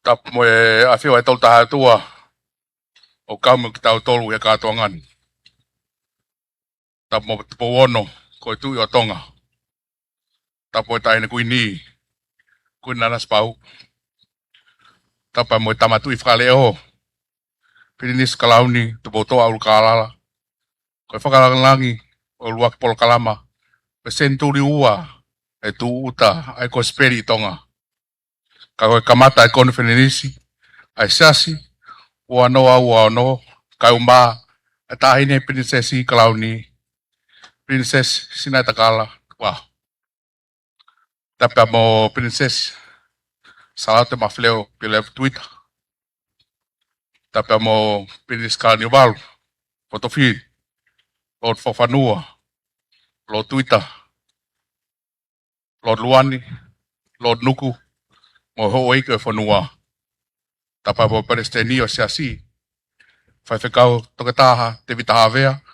Tap mo e afio e tol taha tua o kamu ki tau tolu e Katoanga. Tap mo tipo wono ko tu o Tonga. Tap mo taine kuini nanas pau. Tap mo Tama tu i Fakale'o. Pilinisi Kalauni Tupouto'a Ulukalala. Ko Fakale'o o luak pol kalama. Pesenturi ua e Tupouto'a ai ko speri Tonga. Kako kamata ai kon Pilinisi ai Siasi ua no kauma atahine prinsesi Kalauni. Princess sinatakala. Wow. Tapi mo princess salate mafleo pela Twitter. Tapi mo princess carnival. Fotofi. Lord Fofanua. Lord Twitter. Lord Luani. Lord Nuku. Mo ho'oi ke Fonua. Tapi mo Palesiteni o Siasi. Fai Tongataha Tevita Havea.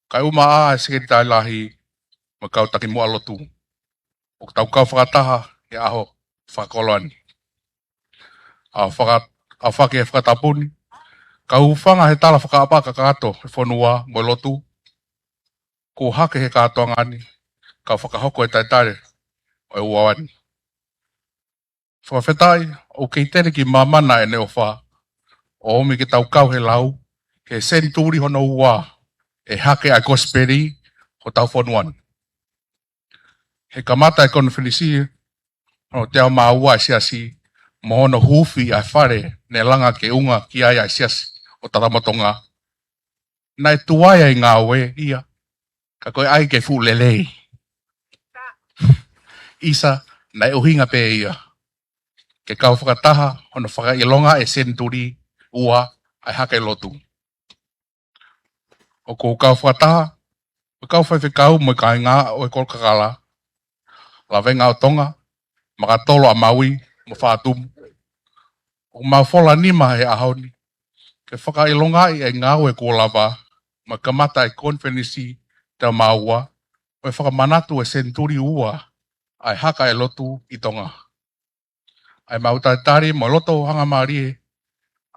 Kai uma a sekita lahi makau takimu alotu. O tau kau fakataha e aho Koloa'ia. A Fakatapuni. Kau fanga he tala whakaapaka kato he whanua mo lotu. Ko hake he Katoanga ni. Kau whakahoko e taitare o e Ouau. Whawhetai o kei tere ki mamana e neo wha. O omi ki tau kau he lau. He senturi hono ua. E hake a gosperi ho tau whanuan. He kamata e konferensi o te au maua e Siasi. Mohono Huufi a whare ne langa ke unga ki ai a Siasi o Tatakamotonga. Nai tuaia i ngā oe ia. Ka koe ai ke fu lelei. Isa nai uhinga pe ia. Ke kau whakataha hono whakailonga e senturi ua ai hake lotu. O ko kau whakataha, o kau whaiwhikau mo i kai ngā o e Ulukalala. La venga o Tonga, makatolo a maui mo whātumu. O mawhola nima he ahoni. Ke whakailonga i e ngā o e Koloa'ia, ma kamata e konferensi te maua, o e whakamanatu e senturi ua ai haka e lotu i Tonga. Ai mautaitari mo loto hanga marie,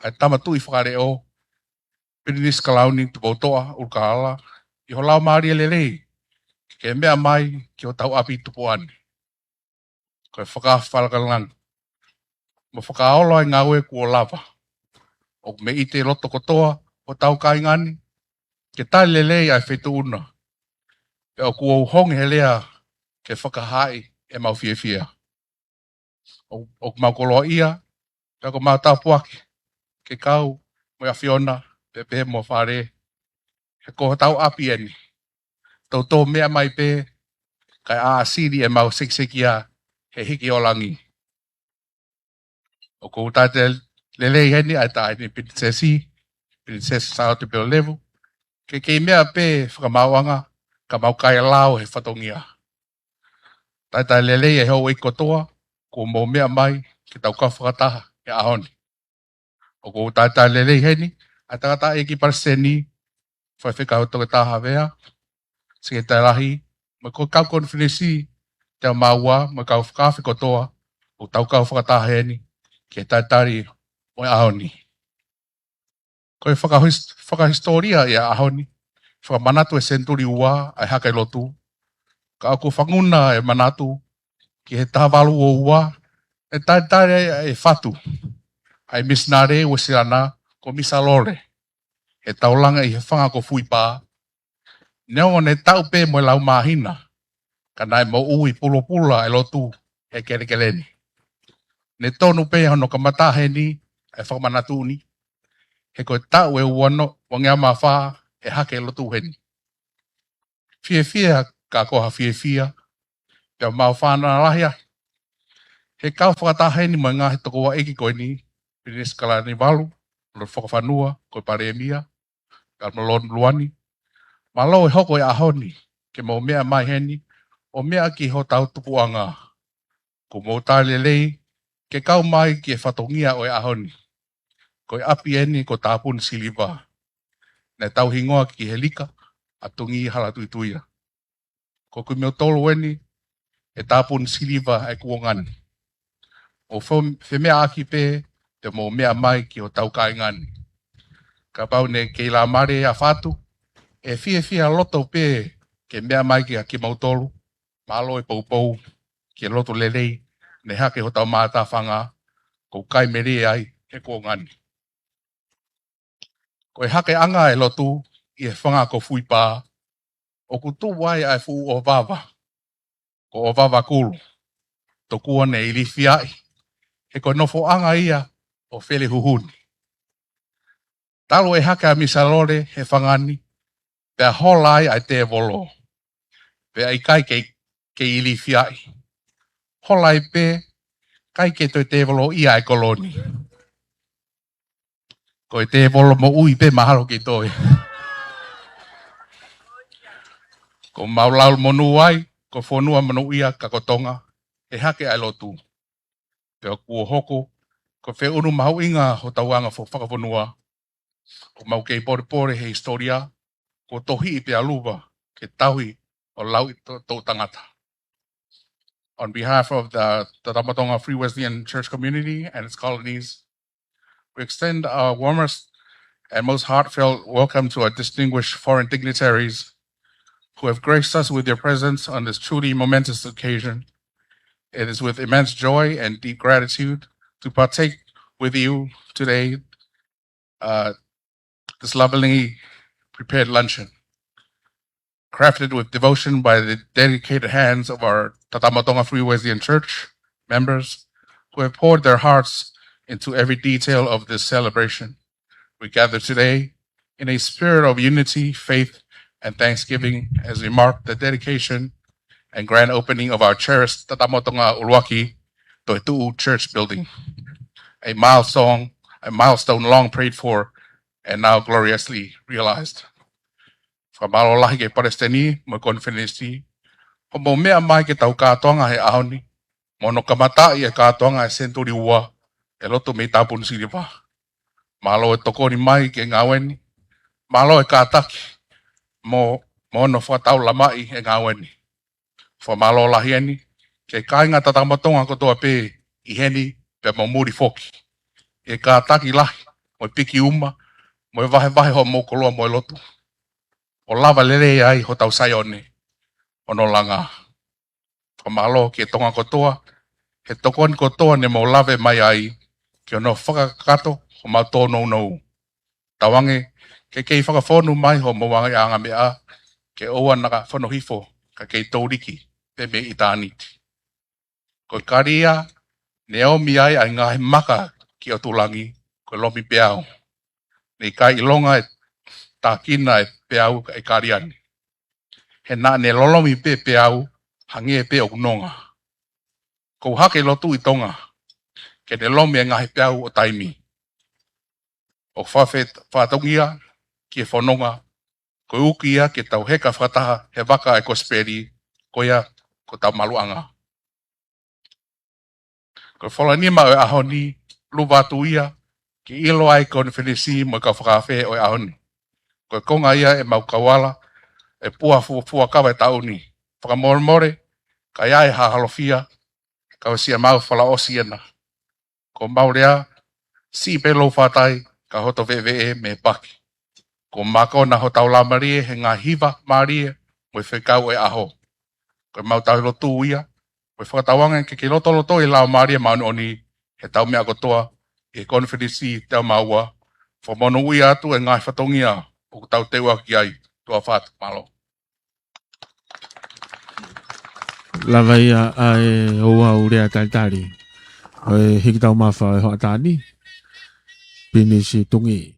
ai Tama tu i Fakale'o, Pilinisi Kalauni Tupouto'a Ulukalala, i ho lau marie lelei, ke mea mai ki o tau api Tupouto'a. Koe whakawhalakalangan. Mo whakaolo ai ngā ue Koloa'ia. O me ite loto kotoa o tau kaingani, ke tai lelei ai whetuuna. E o kua uhongi he lea ke whakahai e mau fiefia. O mau Koloa'ia, e o mau tapuaki, ke kau mo ia Fiona, pepe mo whare, he ko tau api eni. Tau mea mai pe, kai a asiri e mau sekisekia he hiki o langi. O ko tate lelei heni ai tae ni prinsesi sao te peo levu, ke kei mea pe whakamauanga, ka mau kai lao he whatongia. Tai lelei e hau kotoa, ko mo mea mai, ke tau ka whakataha e ahoni. O ko tai lelei heni, ai Tangata'eiki Palesiteni, whaiwhikau Tongata'eiki Havea, sige tai lahi, ma ko kau konferensi te maua, ma kau whakawhi kotoa, o tau kau whakataha heni, ke taitari o e ahoni. Ko e whakahistoria i a ahoni, whakamanatu e senturi ua ai haka i lotu, ka aku whanguna e manatu, ki he tawalu o ua, e taitari e whatu, ai misnare Uesiliana, ko misalore, e taulanga i he whanga ko fuipa, neo ne tau pe mo e lau mahina, ka nai mo ui pula e lotu he kerekeleni. Ne tonu pe hono ka matahe ni, e whakamanatu ni, he koe tau e uano, wangea mawha, e hake e lotu heni. Fiefia ka koha fiefia, te mau whāna lahia. He kau whakatahe ni mo ngā he toko wa eki koe ni, Pilinisi Kalauni walu, lo whakawhanua, koe paremia, ka malon luani. Malo e hoko e ahoni, ke mo mea mai heni, o mea ki ho tau Tupouto'a. Ko mo tāle lei, ke kau mai ki e whatongia o e ahoni. Ko e api eni ko Tapuni Siliva. Ne tau hingoa ki he lika, a Tungi hala tuituia. Ko kui meo tolo eni, e Tapuni Siliva e kuongani. O whemea aki pe, te mo mea mai ki o tau kaingani. Ka pau ne ke la mare a fatu, e fia loto pe ke mea mai ki a ki mautolu, malo e pou ki loto lelei, ne hake ho tau mata whanga, ko kai meri ai e ko ngani. Ko e hake anga e lotu, i e whanga ko fui pā, o kutu wai ai fu o vava, ko o vava kulu, to kua ne ili fiai, he ko nofo anga ia o fele huhuni. Talo e hake a misalore he whangani, pea holai ai te volo, pea i kai ke ili fiai. Holai pe, kai ke toi te volo ia e koloni. Ko e te volo mo ui pe mahalo ki toi. Ko maulaul monu ai, ko whonua manu ia kakotonga, e hake ai lotu. Pea kua hoko, ko whe unu mahu inga ho tauanga fo whakawhanua, ko mau kei pore he historia, ko tohi i pea luwa, ke tauhi o lau i tō tangata. On behalf of the Tatakamotonga Free Wesleyan Church community and its colonies, we extend our warmest and most heartfelt welcome to our distinguished foreign dignitaries who have graced us with their presence on this truly momentous occasion. It is with immense joy and deep gratitude to partake with you today this lovingly prepared luncheon, crafted with devotion by the dedicated hands of our Tatakamotonga Free Wesleyan Church members who have poured their hearts into every detail of this celebration. We gather today in a spirit of unity, faith, and thanksgiving as we mark the dedication and grand opening of our cherished Tatakamotonga Uluaki To'etu'u church building, a milestone long prayed for and now gloriously realized. Whamalolahi ke Palesiteni, mo Pilinisi, ho mo mea mai ke tau Katoanga he aho ni, mono kamata'i e Katoanga e senturi ua, e loto me Tapuni Siliva. Malo e tokoni mai ke ngaweni, malo e kātaki, mono whatau lamai e ngaweni. Whamalolahi eni, ke kāinga Tatakamotonga kotoa pe i heni pe mo muri foki. E kātaki lahi, mo piki uma, mo vahe ho mo koloa mo lotu. O lava lele ai ho tau saione, o no langa. Whamalo ke tonga kotoa, he tokoni kotoa ne mo lave mai ai, ke ono whakakato ho mau tō nou. Tawange, ke kei whakawhonu mai ho mo wangai anga mea, ke oua naka whanohifo, ka kei tōriki, te me i tāniti. Ko karia, ne omi ai ai ngahi maka ki o tulangi, ko lomi peao. Ne kai ilonga e tākina e peau e kariani. He nā ne lolomi pe peau, hangi e pe o kunonga. Ko hake lotu i tonga, ke ne lomi e ngahi peau o taimi. O whatongia ki e whanonga, ko ukia ke tau heka whataha he waka e kosperi, ko ia ko tau maluanga. Ko whalanima o e aho ni, luvatu ia, ki ilo ai ko ni Pilinisi mo ka whakawhe o e aho ni. Ko konga ia e mau kawala, e pua kawa e tauni. Whakamoremore, ka ia e hahalofia, ka wasia mau Uesiliana. Ko maurea, si pelo whatai, ka hoto VVE me paki. Ko mako na ho tau la marie, he ngā hiva marie, mo e whekau e aho. Ko mau tau lotu ia, mo e whakatawanga ke loto i lao marie mauni oni, he tau mea kotoa, e konferensi tau maua, whamono ui atu e ngai whatongia, o tau teua ki ai, tua whātu malo. Lava ia ai Ouau Lea Talitali, Hiki Taumafa e Hoatani, Pilinisi Tungi.